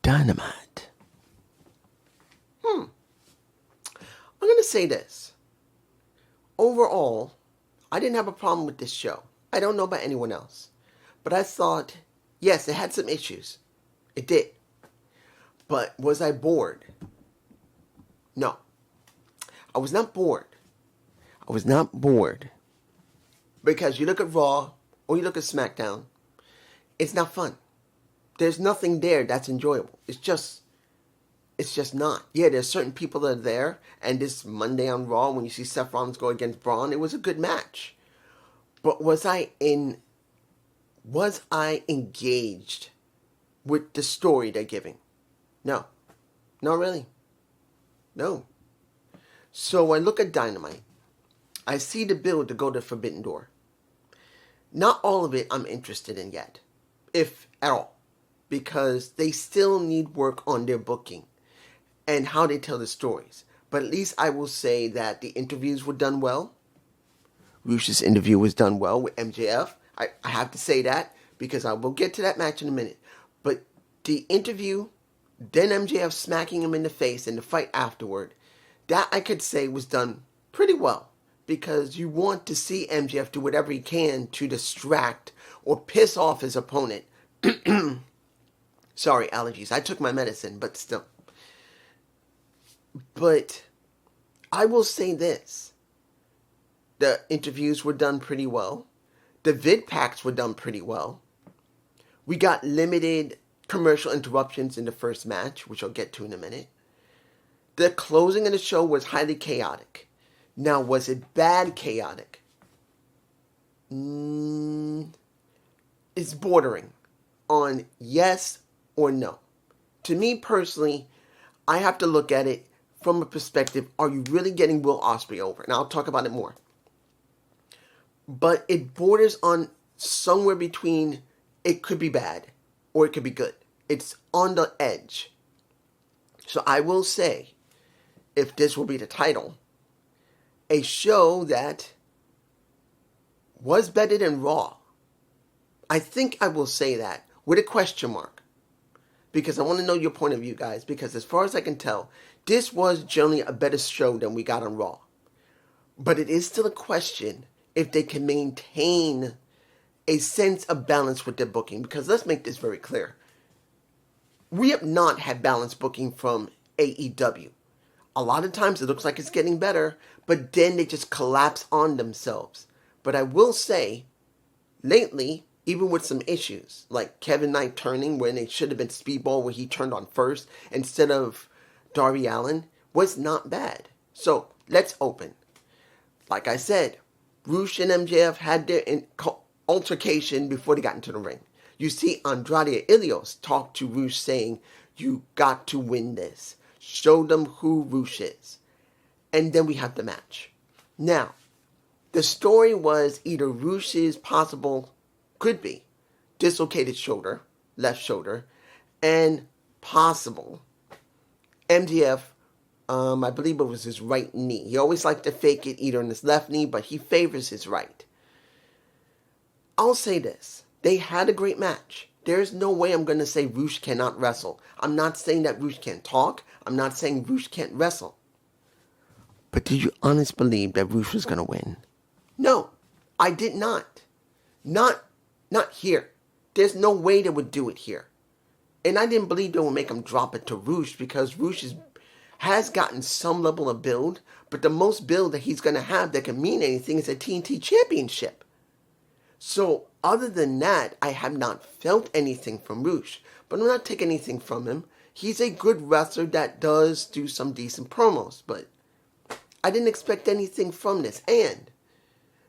Dynamite. I'm going to say this. Overall, I didn't have a problem with this show. I don't know about anyone else. But I thought, yes, it had some issues. It did. But was I bored? No. I was not bored. I was not bored. Because you look at Raw or you look at SmackDown, it's not fun. There's nothing there that's enjoyable. It's just not. Yeah, there's certain people that are there, and this Monday on Raw, when you see Seth Rollins go against Braun, it was a good match. But was I engaged with the story they're giving? No. Not really. No. So I look at Dynamite. I see the build to go to Forbidden Door. Not all of it I'm interested in yet, if at all, because they still need work on their booking and how they tell the stories. But at least I will say that the interviews were done well. Rush's interview was done well with MJF. I have to say that because I will get to that match in a minute. But the interview, then MJF smacking him in the face and the fight afterward, that I could say was done pretty well. Because you want to see MJF do whatever he can to distract or piss off his opponent. Sorry, allergies. I took my medicine, but still. But I will say this. The interviews were done pretty well. The vid packs were done pretty well. We got limited commercial interruptions in the first match, which I'll get to in a minute. The closing of the show was highly chaotic. Now, was it bad chaotic? It's bordering on yes or no. To me personally, I have to look at it from a perspective, are you really getting Will Ospreay over? And I'll talk about it more. But it borders on somewhere between it could be bad or it could be good. It's on the edge. So I will say, if this will be the title, a show that was better than Raw. I think I will say that with a question mark. Because I want to know your point of view, guys. Because as far as I can tell, this was generally a better show than we got on Raw. But it is still a question if they can maintain a sense of balance with their booking. Because let's make this very clear. We have not had balanced booking from AEW. A lot of times it looks like it's getting better, but then they just collapse on themselves. But I will say, lately, even with some issues, like Kevin Knight turning when it should have been Speedball where he turned on first instead of Darby Allin, was not bad. So, let's open. Like I said, Rush and MJF had their altercation before they got into the ring. You see Andrade Ilios talk to Rush saying, you got to win this. Show them who Rush is. And then we have the match. Now, the story was either Rush's could be, dislocated shoulder, left shoulder, and possible MJF, I believe it was his right knee. He always liked to fake it either on his left knee, but he favors his right. I'll say this. They had a great match. There's no way I'm going to say Rush cannot wrestle. I'm not saying that Rush can't talk. I'm not saying Rush can't wrestle. But did you honestly believe that Rush was going to win? No, I did not. Not here. There's no way they would do it here. And I didn't believe they would make him drop it to Rush because Rush has gotten some level of build, but the most build that he's going to have that can mean anything is a TNT Championship. So, other than that, I have not felt anything from Rush. But I'm not taking anything from him. He's a good wrestler that does do some decent promos. But I didn't expect anything from this. And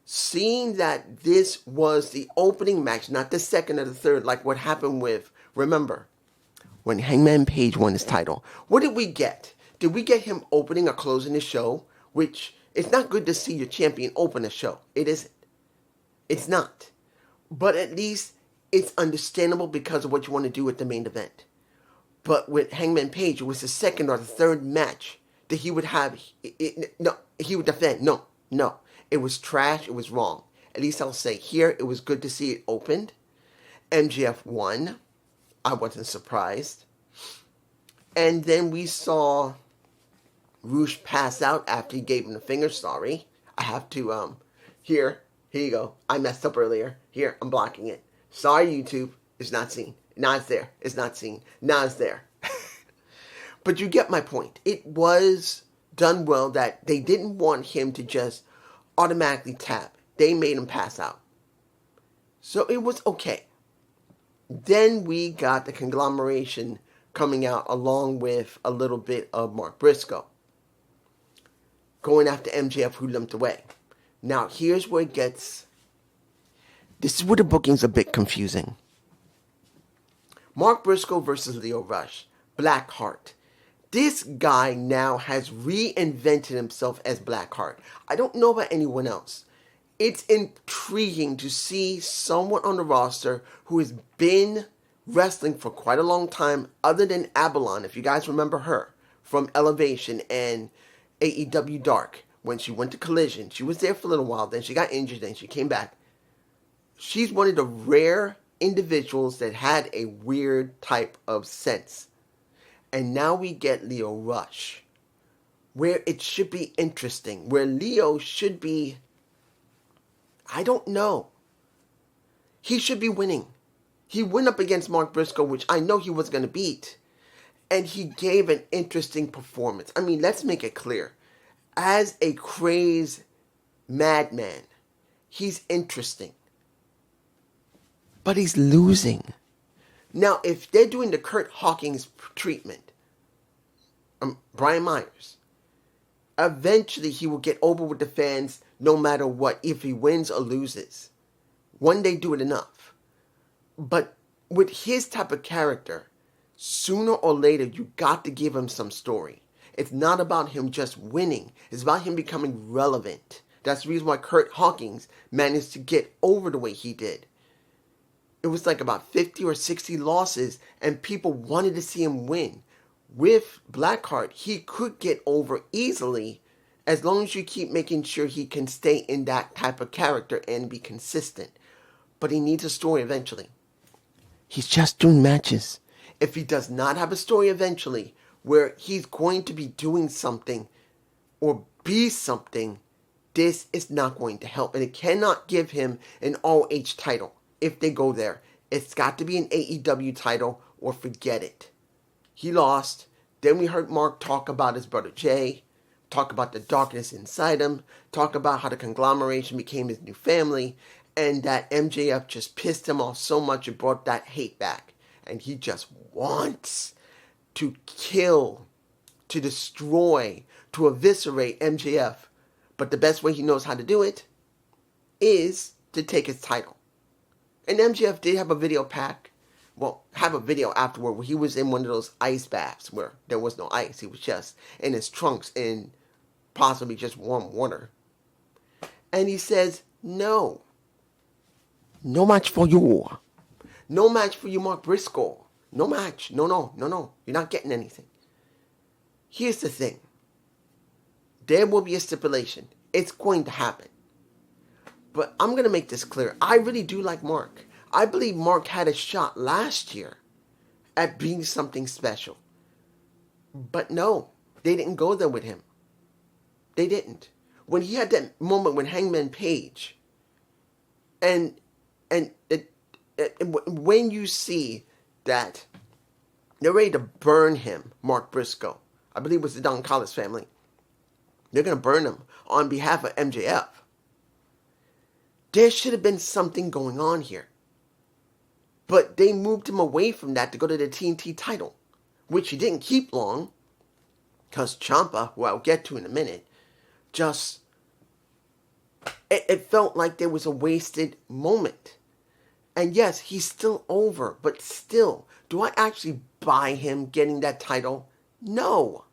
seeing that this was the opening match, not the second or the third, like what happened with, remember, when Hangman Page won his title, what did we get? Did we get him opening or closing the show? Which, it's not good to see your champion open a show. It isn't. It's not. But at least it's understandable because of what you want to do with the main event. But with Hangman Page, it was the second or the third match that he would have. He would defend. No. It was trash. It was wrong. At least I'll say here, it was good to see it opened. MJF won. I wasn't surprised. And then we saw Roosh pass out after he gave him the finger. Sorry. I have to, here you go. I messed up earlier. Here, I'm blocking it. Sorry, YouTube. It's not seen. Now it's there. It's not seen. Now it's there. But you get my point. It was done well that they didn't want him to just automatically tap. They made him pass out. So it was okay. Then we got the conglomeration coming out along with a little bit of Mark Briscoe going after MJF, who limped away. Now here's where it gets... This is where the booking's a bit confusing. Mark Briscoe versus Lio Rush. Blackheart. This guy now has reinvented himself as Blackheart. I don't know about anyone else. It's intriguing to see someone on the roster who has been wrestling for quite a long time, other than Avalon, if you guys remember her, from Elevation and AEW Dark. When she went to Collision, she was there for a little while, then she got injured, then she came back. She's one of the rare individuals that had a weird type of sense. And now we get Lio Rush, where it should be interesting, where Lio should be, I don't know. He should be winning. He went up against Mark Briscoe, which I know he was going to beat. And he gave an interesting performance. I mean, let's make it clear. As a crazed madman, he's interesting. But he's losing. Now, if they're doing the Kurt Hawkins treatment, Brian Myers, eventually he will get over with the fans no matter what, if he wins or loses. One day do it enough. But with his type of character, sooner or later you got to give him some story. It's not about him just winning. It's about him becoming relevant. That's the reason why Kurt Hawkins managed to get over the way he did. It was like about 50 or 60 losses, and people wanted to see him win. With Blackheart, he could get over easily as long as you keep making sure he can stay in that type of character and be consistent. But he needs a story eventually. He's just doing matches. If he does not have a story eventually where he's going to be doing something or be something, this is not going to help. And it cannot give him an ROH title. If they go there, it's got to be an AEW title or forget it. He lost. Then we heard Mark talk about his brother Jay, talk about the darkness inside him, talk about how the conglomeration became his new family, and that MJF just pissed him off so much it brought that hate back. And he just wants to kill, to destroy, to eviscerate MJF. But the best way he knows how to do it is to take his title. And MJF did have a video pack. Well, have a video afterward where he was in one of those ice baths where there was no ice. He was just in his trunks in possibly just warm water. And he says, no. No match for you. No match for you, Mark Briscoe. No match. No. You're not getting anything. Here's the thing. There will be a stipulation. It's going to happen. But I'm going to make this clear. I really do like Mark. I believe Mark had a shot last year at being something special. But no, they didn't go there with him. They didn't. When he had that moment with Hangman Page, and when you see that they're ready to burn him, Mark Briscoe, I believe it was the Don Callis family, they're going to burn him on behalf of MJF. There should have been something going on here. But they moved him away from that to go to the TNT title, which he didn't keep long, because Ciampa, who I'll get to in a minute, just, it felt like there was a wasted moment. And yes, he's still over, but still, do I actually buy him getting that title? No.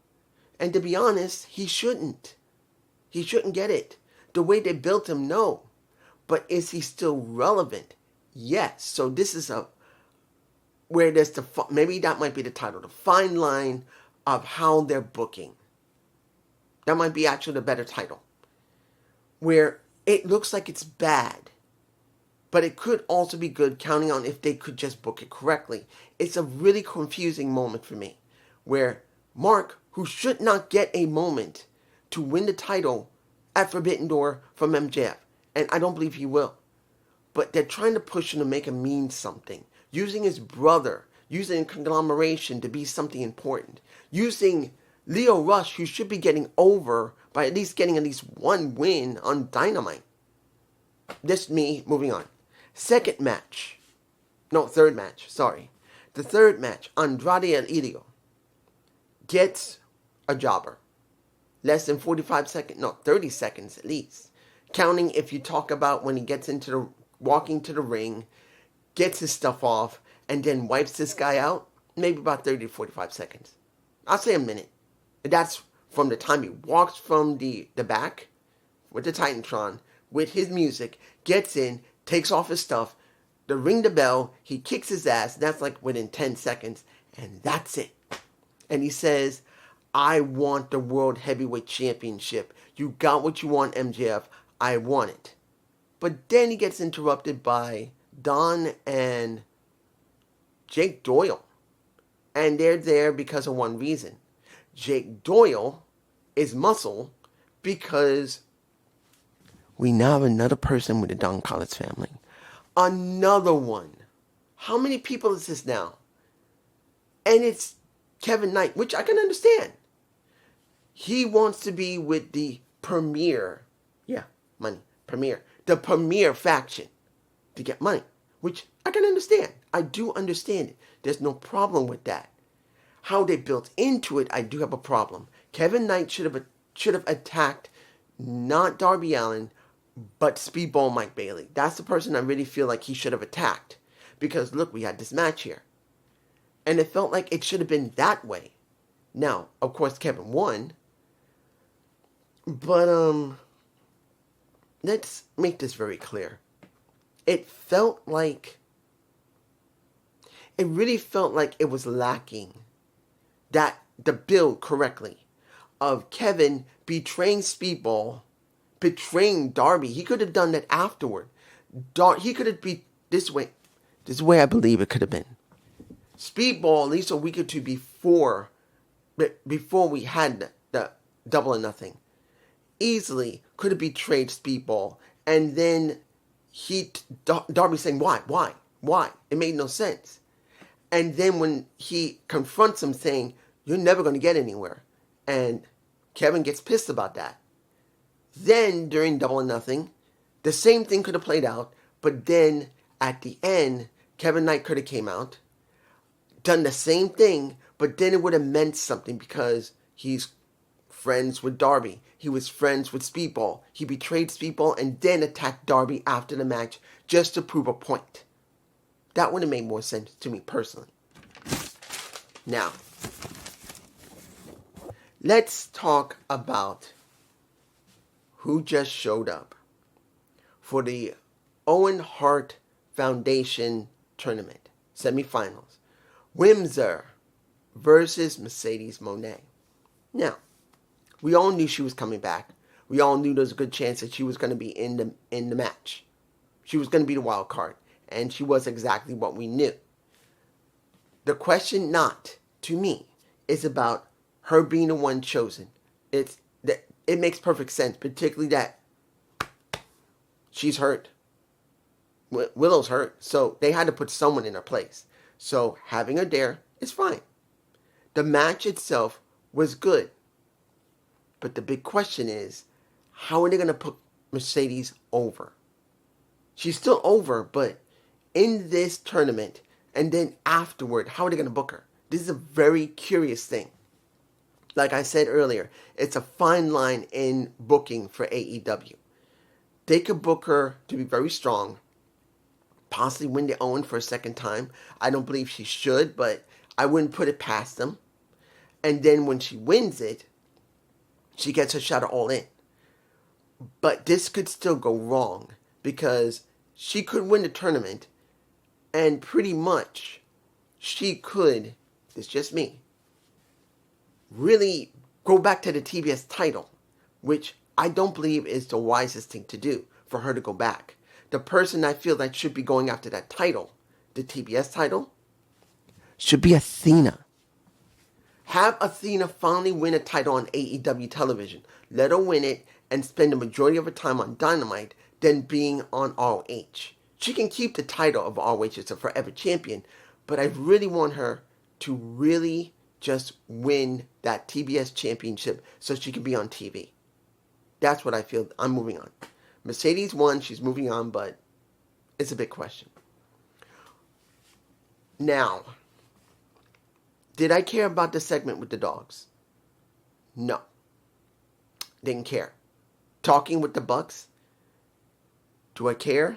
And to be honest, he shouldn't. He shouldn't get it. The way they built him, no. But is he still relevant? Yes. So this is where there's maybe that might be the title, the fine line of how they're booking. That might be actually the better title. Where it looks like it's bad, but it could also be good, counting on if they could just book it correctly. It's a really confusing moment for me, where Mark, who should not get a moment to win the title at Forbidden Door from MJF, and I don't believe he will, but they're trying to push him to make him mean something, using his brother, using conglomeration to be something important, using Lio Rush, who should be getting over by at least getting at least one win on Dynamite. This me, moving on. Third match. The third match, Andrade El Idolo gets a jobber. Less than 30 seconds at least. Counting if you talk about when he gets walking to the ring, gets his stuff off, and then wipes this guy out, maybe about 30 to 45 seconds. I'll say a minute. That's from the time he walks from the back with the Titantron, with his music, gets in, takes off his stuff, they ring the bell, he kicks his ass, that's like within 10 seconds, and that's it. And he says, I want the World Heavyweight Championship. You got what you want, MJF. I want it. But then he gets interrupted by Don and Jake Doyle. And they're there because of one reason. Jake Doyle is muscle because we now have another person with the Don Callis family. Another one. How many people is this now? And it's Kevin Knight, which I can understand. He wants to be with the Premier. Yeah, money. Premier. The Premier faction to get money, which I can understand. I do understand it. There's no problem with that. How they built into it, I do have a problem. Kevin Knight should have attacked not Darby Allin, but Speedball Mike Bailey. That's the person I really feel like he should have attacked. Because look, we had this match here. And it felt like it should have been that way. Now, of course, Kevin won. But, let's make this very clear. It really felt like it was lacking the build correctly of Kevin betraying Speedball, betraying Darby. He could have done that afterward. He could have beat this way. This is the way I believe it could have been. Speedball, at least a week or two before we had the Double or Nothing, easily could have betrayed Speedball. And then Darby saying, why? It made no sense. And then when he confronts him saying, you're never going to get anywhere. And Kevin gets pissed about that. Then during Double or Nothing, the same thing could have played out. But then at the end, Kevin Knight could have came out, done the same thing, but then it would have meant something because he's friends with Darby. He was friends with Speedball. He betrayed Speedball and then attacked Darby after the match just to prove a point. That would have made more sense to me personally. Now, let's talk about who just showed up for the Owen Hart Foundation Tournament semifinals. Windsor versus Mercedes Moné. Now, we all knew she was coming back. We all knew there was a good chance that she was going to be in the match. She was going to be the wild card. And she was exactly what we knew. The question not, to me, is about her being the one chosen. It makes perfect sense, particularly that she's hurt. Willow's hurt, so they had to put someone in her place. So having her there is fine. The match itself was good. But the big question is, how are they going to put Mercedes over? She's still over, but in this tournament, and then afterward, how are they going to book her? This is a very curious thing. Like I said earlier, it's a fine line in booking for AEW. They could book her to be very strong, possibly win the Owen for a second time. I don't believe she should, but I wouldn't put it past them. And then when she wins it, she gets her shot at All In. But this could still go wrong because she could win the tournament and pretty much she could, it's just me, really go back to the TBS title, which I don't believe is the wisest thing to do for her to go back. The person I feel that should be going after that title, the TBS title, should be Athena. Have Athena finally win a title on AEW television. Let her win it and spend the majority of her time on Dynamite than being on ROH. She can keep the title of ROH as a forever champion, but I really want her to really just win that TBS championship so she can be on TV. That's what I feel. I'm moving on. Mercedes won. She's moving on, but it's a big question. Now, did I care about the segment with the dogs? No. Didn't care. Talking with the Bucks? Do I care?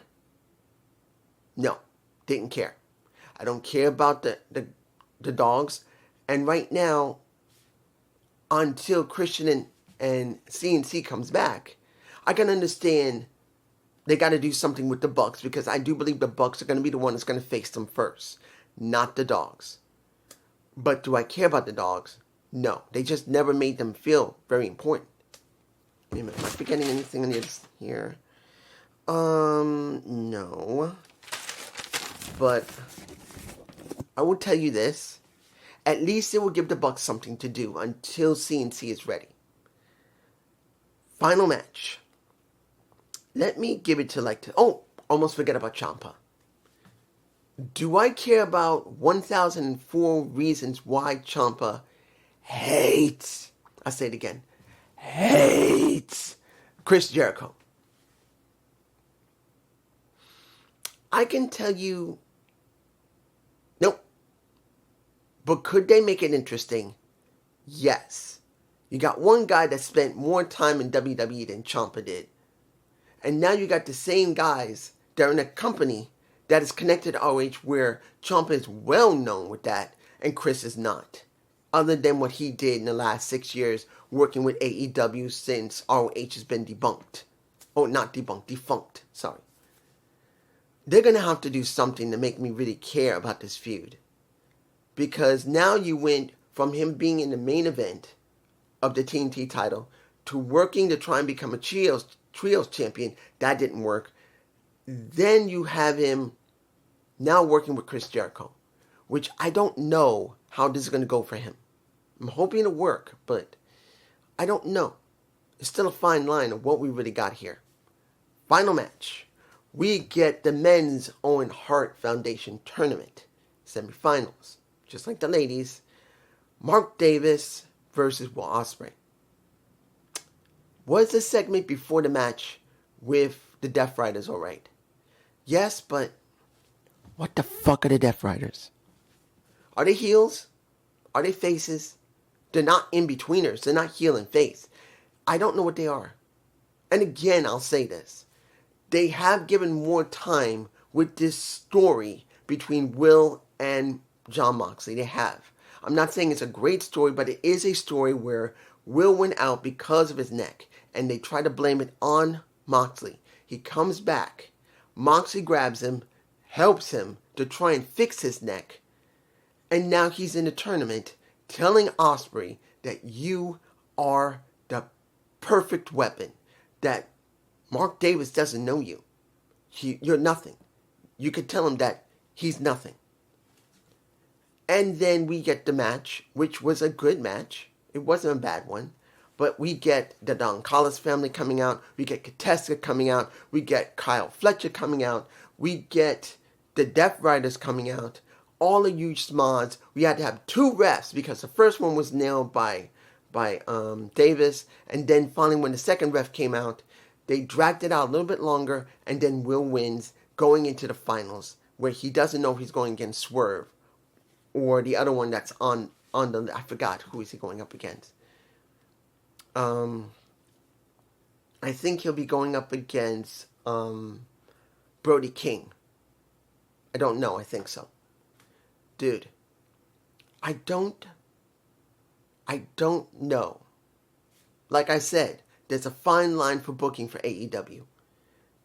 No. Didn't care. I don't care about the dogs. And right now, until Christian and CNC comes back, I can understand they got to do something with the Bucks, because I do believe the Bucks are going to be the one that's going to face them first, not the dogs. But do I care about the dogs? No. They just never made them feel very important. Wait a minute, am I forgetting anything on this here? No. But I will tell you this. At least it will give the Bucks something to do until CNC is ready. Final match. Let me give it to almost forget about Ciampa. Do I care about 1004 reasons why Ciampa hates, I say it again, hates Chris Jericho? I can tell you, nope. But could they make it interesting? Yes. You got one guy that spent more time in WWE than Ciampa did. And now you got the same guys that are in a company that is connected to ROH, where Ciampa is well known with that and Chris is not. Other than what he did in the last 6 years working with AEW since ROH has been debunked. Oh, not debunked, defunct. Sorry. They're going to have to do something to make me really care about this feud. Because now you went from him being in the main event of the TNT title to working to try and become a trios champion. That didn't work. Then you have him now working with Chris Jericho, which I don't know how this is going to go for him. I'm hoping it'll work, but I don't know. It's still a fine line of what we really got here. Final match. We get the men's Owen Hart Foundation tournament semifinals. Just like the ladies. Mark Davis versus Will Ospreay. Was the segment before the match with the Death Riders alright? Yes, but what the fuck are the Death Riders? Are they heels? Are they faces? They're not in-betweeners. They're not heel and face. I don't know what they are. And again, I'll say this. They have given more time with this story between Will and Jon Moxley. They have. I'm not saying it's a great story, but it is a story where Will went out because of his neck, and they try to blame it on Moxley. He comes back. Moxley grabs him, helps him to try and fix his neck, and now he's in the tournament telling Ospreay that you are the perfect weapon, that Mark Davis doesn't know you. You're nothing. You could tell him that he's nothing. And then we get the match, which was a good match. It wasn't a bad one. But we get the Don Callis family coming out. We get Kateska coming out. We get Kyle Fletcher coming out. We get the Death Riders coming out. All the huge smods. We had to have 2 refs because the first one was nailed by Davis. And then finally when the second ref came out, they dragged it out a little bit longer. And then Will wins going into the finals, where he doesn't know if he's going against Swerve or the other one that's on the, I forgot who is he going up against. I think he'll be going up against Brody King. I don't know. I think so. Dude, I don't know. Like I said, there's a fine line for booking for AEW.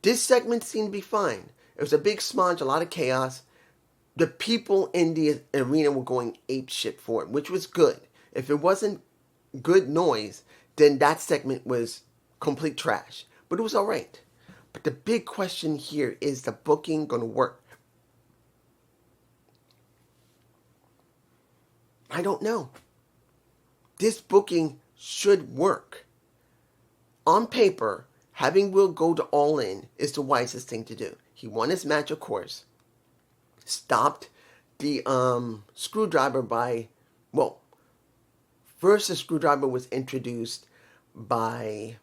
This segment seemed to be fine. It was a big smudge, a lot of chaos. The people in the arena were going apeshit for it, which was good. If it wasn't good noise, then that segment was complete trash. But it was alright. But the big question here is the booking going to work? I don't know. this booking should work. On paper, having Will go to All In is the wisest thing to do. He won his match, of course. Stopped the screwdriver by, well, first the screwdriver was introduced by,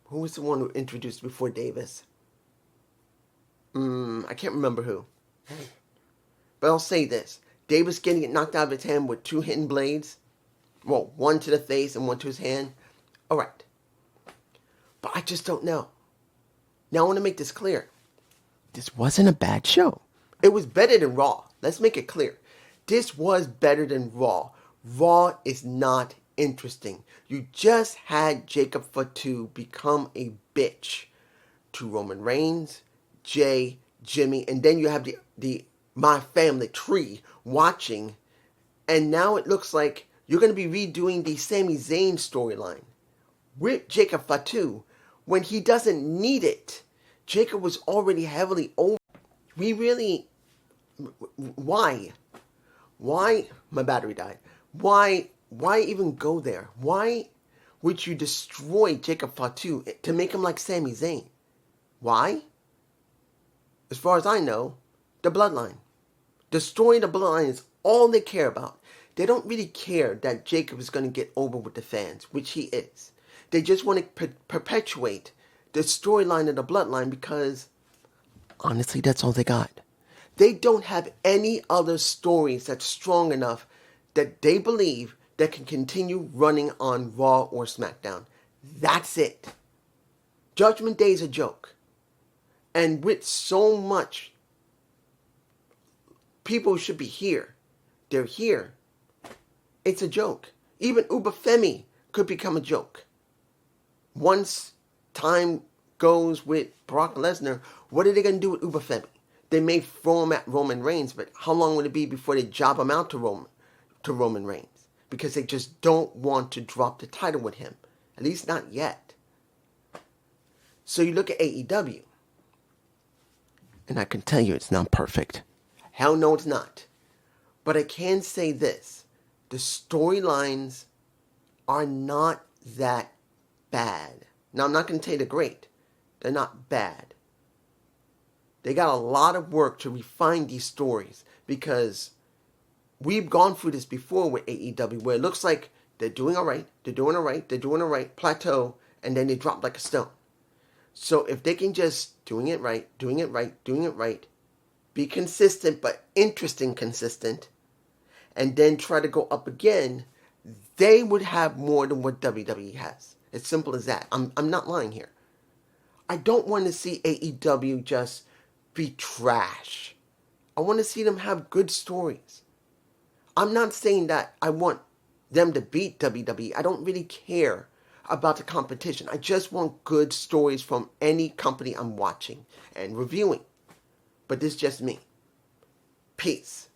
who was the one who introduced before Davis? I can't remember who. But I'll say this. Davis getting it knocked out of his hand with 2 hidden blades. Well, one to the face and one to his hand. All right. But I just don't know. Now I want to make this clear. This wasn't a bad show. It was better than Raw. Let's make it clear. This was better than Raw. Raw is not interesting. You just had Jacob Fatu become a bitch to Roman Reigns, Jay, Jimmy, and then you have the My Family tree watching, and now it looks like you're going to be redoing the Sami Zayn storyline with Jacob Fatu when he doesn't need it. Jacob was already heavily over. We really... Why? Why? My battery died. Why even go there? Why would you destroy Jacob Fatu to make him like Sami Zayn? Why? As far as I know, the bloodline. Destroying the bloodline is all they care about. They don't really care that Jacob is going to get over with the fans, which he is. They just want to perpetuate the storyline of the bloodline because, honestly, that's all they got. They don't have any other stories that's strong enough that they believe that can continue running on Raw or SmackDown. That's it. Judgment Day is a joke. And with so much people should be here, they're here. It's a joke. Even Uber Femi could become a joke. Once time goes with Brock Lesnar, what are they going to do with Uber Femi? They may throw him at Roman Reigns, but how long would it be before they job him out to Roman Reigns? Because they just don't want to drop the title with him. At least not yet. So you look at AEW. And I can tell you it's not perfect. Hell no, it's not. But I can say this. The storylines are not that bad. Now, I'm not going to tell you they're great. They're not bad. They got a lot of work to refine these stories because we've gone through this before with AEW where it looks like they're doing all right, plateau, and then they drop like a stone. So if they can just doing it right, be consistent but interesting consistent, and then try to go up again, they would have more than what WWE has. It's simple as that. I'm not lying here. I don't want to see AEW just be trash. I want to see them have good stories. I'm not saying that I want them to beat WWE. I don't really care about the competition. I just want good stories from any company I'm watching and reviewing. But this is just me. Peace.